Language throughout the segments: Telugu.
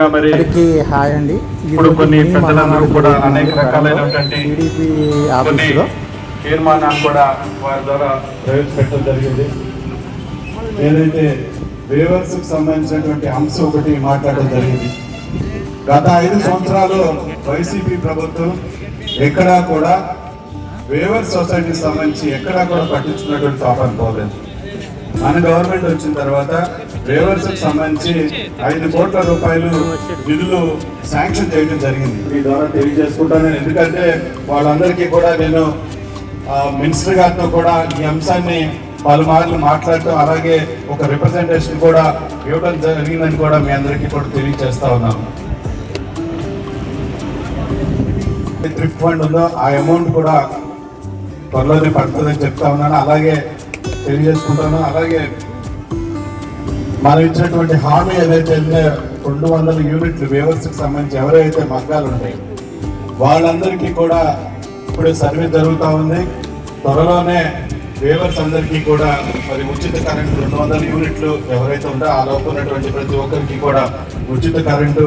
అందరికీ హాయ్ అండి. ఇప్పుడు కొన్ని పెద్దలందరూ కూడా అనేక రకాలైనటువంటి ఆఫీసులో తీర్మానాలు కూడా వారి ద్వారా ప్రవేశపెట్టడం జరిగింది. ఏదైతే వేవర్స్ కు సంబంధించినటువంటి అంశం ఒకటి మాట్లాడడం జరిగింది. గత 5 సంవత్సరాలు వైసీపీ ప్రభుత్వం ఎక్కడా కూడా వేవర్స్ సొసైటీకి సంబంధించి ఎక్కడా కూడా పట్టించుకున్నటువంటి పాపం పోలేదు. మన గవర్నమెంట్ వచ్చిన తర్వాత వేవర్స్ కు సంబంధించి 5 కోట్ల రూపాయలు నిధులు శాంక్షన్ చేయడం జరిగింది. మీ ద్వారా తెలియజేసుకుంటాను. ఎందుకంటే వాళ్ళందరికీ కూడా నేను మినిస్టర్ గారితో కూడా ఈ అంశాన్ని పలుమార్లు మాట్లాడటం, అలాగే ఒక రిప్రజెంటేషన్ కూడా ఇవ్వడం జరిగిందని కూడా మీ అందరికీ కూడా తెలియజేస్తా ఉన్నాను. థ్రిఫ్ట్ ఫండ్ ఉందో ఆ అమౌంట్ కూడా త్వరలోనే పడుతుందని చెప్తా ఉన్నాను. అలాగే తెలియజేసుకుంటాను. అలాగే మనం ఇచ్చినటువంటి హామీ ఏదైతే 200 యూనిట్లు వేవర్స్ కి సంబంధించి ఎవరైతే మగ్గాలు ఉంటాయి వాళ్ళందరికీ కూడా ఇప్పుడు సర్వే జరుగుతూ ఉంది. త్వరలోనే వేవర్స్ అందరికీ కూడా మరి ఉచిత కరెంటు 200 యూనిట్లు ఎవరైతే ఉంటారో ఆ లోపు ఉన్నటువంటి ప్రతి ఒక్కరికి కూడా ఉచిత కరెంటు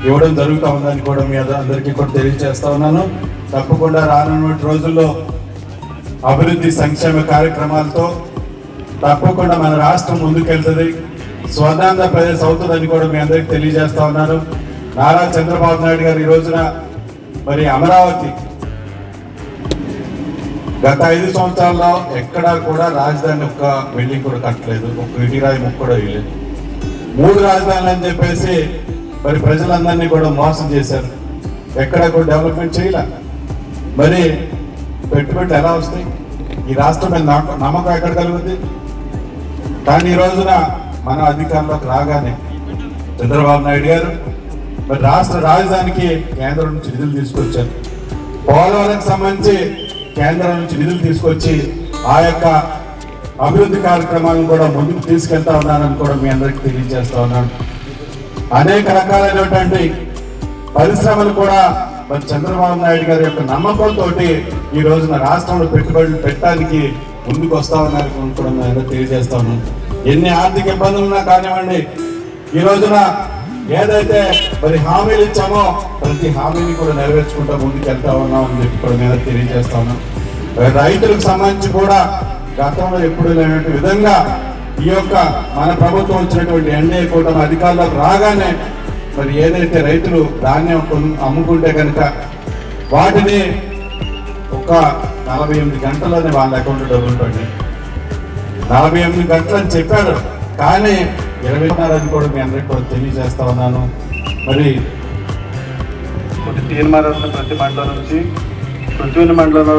ఇవ్వడం జరుగుతూ ఉందని కూడా మీ అందరికీ కూడా తెలియజేస్తా ఉన్నాను. తప్పకుండా రానున్న రోజుల్లో అభివృద్ధి సంక్షేమ కార్యక్రమాలతో తప్పకుండా మన రాష్ట్రం ముందుకెళ్తుంది, స్వర్ణాంధ్రప్రదేశ్ అవుతుందని కూడా మీ అందరికీ తెలియజేస్తా ఉన్నాను. నారా చంద్రబాబు నాయుడు గారు ఈ రోజున మరి అమరావతి గత 5 సంవత్సరాల్లో ఎక్కడా కూడా రాజధాని ఒక్క బిల్డింగ్ కూడా కట్టలేదు, ఒక ఇటీరాయి ముక్క కూడా వేయలేదు. 3 రాజధానులు అని చెప్పేసి మరి ప్రజలందరినీ కూడా మోసం చేశారు. ఎక్కడా కూడా డెవలప్మెంట్ చేయలే. మరి పెట్టుబడులు ఎలా వస్తాయి? ఈ రాష్ట్రం మీద నమ్మకం ఎక్కడ కలుగుతుంది? కానీ ఈ రోజున మన అధికారంలోకి రాగానే చంద్రబాబు నాయుడు గారు మరి రాష్ట్ర రాజధానికి కేంద్రం నుంచి నిధులు తీసుకొచ్చారు. పోలవరంకి సంబంధించి కేంద్రం నుంచి నిధులు తీసుకొచ్చి ఆ యొక్క అభివృద్ధి కార్యక్రమాలను కూడా ముందుకు తీసుకెళ్తా ఉన్నానని కూడా మీ అందరికీ తెలియజేస్తా ఉన్నాను. అనేక రకాలైనటువంటి పరిశ్రమలు కూడా మరి చంద్రబాబు నాయుడు గారి యొక్క నమ్మకంతో ఈ రోజున రాష్ట్రంలో పెట్టుబడులు పెట్టడానికి ముందుకు వస్తా ఉన్నారని కూడా నేను తెలియజేస్తా ఉన్నాను. ఎన్ని ఆర్థిక ఇబ్బందులు ఉన్నా కానివ్వండి, ఈ రోజున ఏదైతే మరి హామీలు ఇచ్చామో ప్రతి హామీని కూడా నెరవేర్చుకుంటా ముందుకు వెళ్తా ఉన్నామని చెప్పి కూడా నేను తెలియజేస్తా ఉన్నాను. రైతులకు సంబంధించి కూడా గతంలో ఎప్పుడు లేనటువంటి విధంగా ఈ యొక్క మన ప్రభుత్వం వచ్చినటువంటి ఎన్డీఏ కూటమి అధికారులకు రాగానే మరి ఏదైతే రైతులు ధాన్యం అమ్ముకుంటే కనుక వాటిని ఒక 48 గంటల్లోనే వాళ్ళ అకౌంట్లో డబ్బులు పడినాయి. 48 గంటలు అని చెప్పారు, కానీ 20 కూడా మీ అందరికీ కూడా తెలియజేస్తా ఉన్నాను. మరి తీర్మానం ప్రతి మండలం నుంచి పృథ్వీ మండలంలో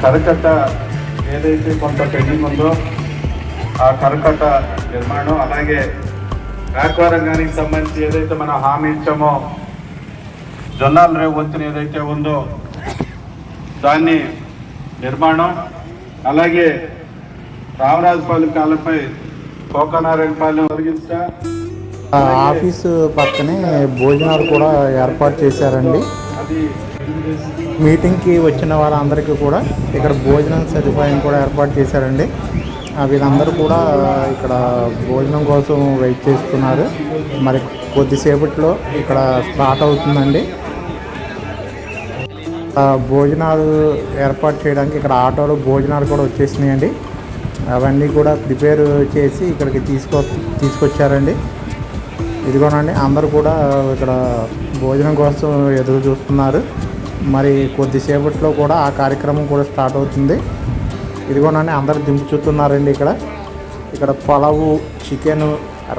కరకట్ట ఏదైతే కొంత పెండింగ్ ఉందో ఆ కరకట్ట నిర్మాణం, అలాగే వ్యాపారంగానికి సంబంధించి ఏదైతే మనం హామీ ఇచ్చామో జొన్నాల రేవు వంతుని ఏదైతే ఉందో దాన్ని నిర్మాణం, అలాగే రామరాజుపాలెం కాలంపై కోకనారాయణపాలెం తొలగించడం, ఆఫీసు పక్కనే భోజనాలు కూడా ఏర్పాటు చేశారండి. మీటింగ్కి వచ్చిన వాళ్ళందరికీ కూడా ఇక్కడ భోజనం సదుపాయం కూడా ఏర్పాటు చేశారండి. వీళ్ళందరూ కూడా ఇక్కడ భోజనం కోసం వెయిట్ చేస్తున్నారు. మరి కొద్దిసేపట్లో ఇక్కడ స్టార్ట్ అవుతుందండి. భోజనాలు ఏర్పాటు చేయడానికి ఇక్కడ ఆటోలో భోజనాలు కూడా వచ్చేసినాయండి. అవన్నీ కూడా ప్రిపేర్ చేసి ఇక్కడికి తీసుకొచ్చారండి. ఇదిగోనండి, అందరూ కూడా ఇక్కడ భోజనం కోసం ఎదురు చూస్తున్నారు. మరి కొద్దిసేపట్లో కూడా ఆ కార్యక్రమం కూడా స్టార్ట్ అవుతుంది. ఇదిగోనండి, అందరూ దింపుచుతున్నారండి. ఇక్కడ పలావు, చికెను,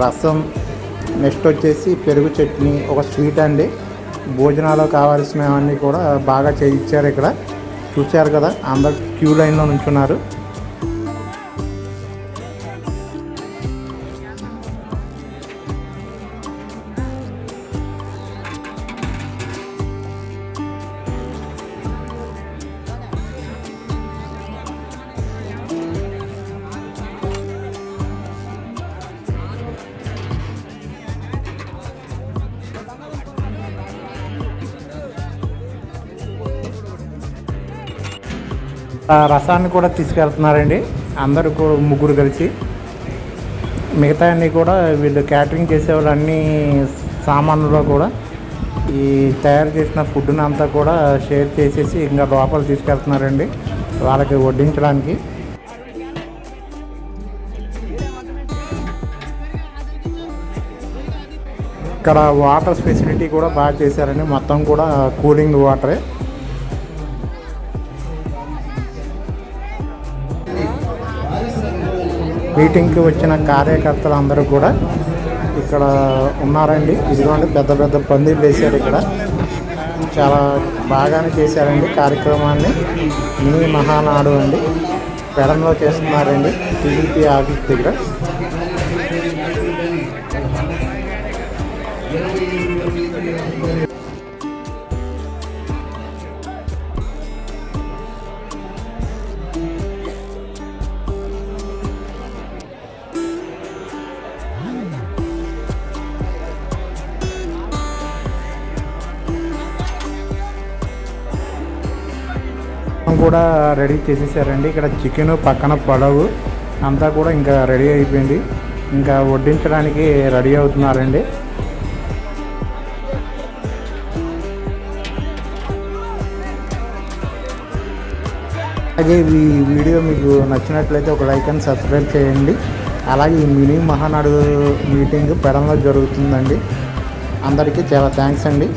రసం, నెక్స్ట్ వచ్చేసి పెరుగు చట్నీ, ఒక స్వీట్ అండి. భోజనాలు కావాల్సినవన్నీ కూడా బాగా చేయించారు. ఇక్కడ చూశారు కదా, అందరు క్యూ లైన్లో నుంచున్నారు. రసాన్ని కూడా తీసుకెళ్తున్నారండి అందరూ, ముగ్గురు కలిసి. మిగతా అన్నీ కూడా వీళ్ళు క్యాటరింగ్ చేసేవాళ్ళు అన్ని సామాన్లలో కూడా ఈ తయారు చేసిన ఫుడ్ని అంతా కూడా షేర్ చేసేసి ఇంకా లోపల తీసుకెళ్తున్నారండి వాళ్ళకి వడ్డించడానికి. ఇక్కడ వాటర్ ఫెసిలిటీ కూడా బాగా చేశారండి, మొత్తం కూడా కూలింగ్ వాటరే. మీటింగ్కి వచ్చిన కార్యకర్తలు అందరూ కూడా ఇక్కడ ఉన్నారండి. ఇదిగోండి పెద్ద పెద్ద పందిళ్ళు వేశారు ఇక్కడ. చాలా బాగానే చేశారండి కార్యక్రమాన్ని. మినీ మహానాడు అండి పెడంలో చేస్తున్నారండి టీడీపీ ఆఫీస్ దగ్గర. కూడా రెడీ చేసేసారండి. ఇక్కడ చికెన్ పక్కన పడవు అంతా కూడా ఇంకా రెడీ అయిపోయింది. ఇంకా వడ్డించడానికి రెడీ అవుతున్నారండి. అలాగే ఈ వీడియో మీకు నచ్చినట్లయితే ఒక లైక్ అండ్ సబ్స్క్రైబ్ చేయండి. అలాగే ఈ మినీ మహానాడు మీటింగ్ పెడంలో జరుగుతుందండి. అందరికీ చాలా థ్యాంక్స్ అండి.